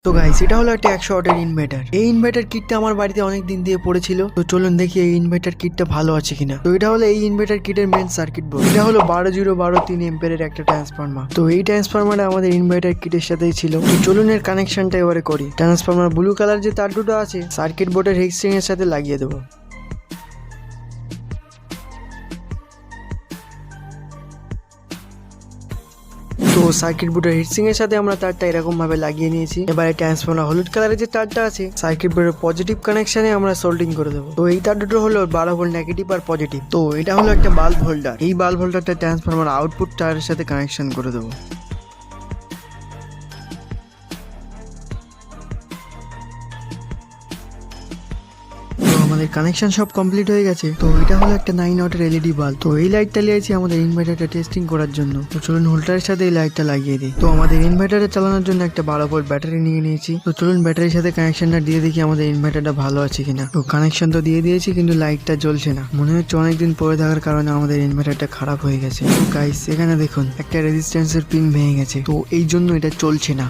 তো গাইস, এটা হলো একটা 100 ওয়াটের ইনভার্টার। এই ইনভার্টার কিটটা আমার বাড়িতে অনেক দিন দিয়ে পড়েছিল। তো চলুন দেখি এই ইনভার্টার কিটটা ভালো আছে কিনা। তো এটা হলো এই ইনভার্টার কিটের মেন সার্কিট বোর্ড। এটা হলো 12012 এম্পিয়ারের একটা ট্রান্সফরমার। তো এই ট্রান্সফরমারটা আমাদের ইনভার্টার কিটের সাথেই ছিল। তো চলুন এর কানেকশনটা এবারে করি। ট্রান্সফরমার ব্লু কালার যে তার দুটো আছে সার্কিট বোর্ডের হিটসিং এর সাথে লাগিয়ে দেবো। তো সার্কিট বোর্ডের হিটসিং এর সাথে আমরা তারটা এরকম ভাবে লাগিয়ে নিয়েছি। এবারে ট্রান্সফরমার হলুদ কালারের যে তারটা আছে সার্কিট বোর্ডের পজিটিভ কানেকশনে আমরা সোল্ডিং করে দেবো। তো এই তার দুটো হলো 12 ভোল্ট নেগেটিভ আর পজিটিভ। তো এটা হলো একটা বাল্ব হোল্ডার। এই বাল্ব হোল্ডারটা ট্রান্সফরমার আউটপুট তারের সাথে কানেকশন করে দেবো। তো আমাদের কানেকশন সব কমপ্লিট হয়ে গেছে। তো এটা হলো একটা 9 ওয়াটের এলইডি বাল্ব। তো এই লাইটটা নিয়েছি আমাদের ইনভার্টারটা টেস্টিং করার জন্য। তো চলুন হোল্ডারের সাথে এই লাইটটা লাগিয়ে দিই। তো আমাদের ইনভার্টারে চালানোর জন্য একটা 12 ভোল্ট ব্যাটারি নিয়ে নিয়েছি। তো চলুন ব্যাটারির সাথে কানেকশনটা দিয়ে দেখি আমাদের ইনভার্টারটা ভালো আছে কিনা। তো কানেকশন তো দিয়ে দিয়েছি কিন্তু লাইটটা জ্বলছে না। মনে হচ্ছে অনেকদিন পরে থাকার কারণে আমাদের ইনভার্টারটা খারাপ হয়ে গেছে। তো গাইস, এখানে দেখুন একটা রেজিস্ট্যান্সের পিন ভেঙে গেছে। তো এই জন্য এটা চলছে না।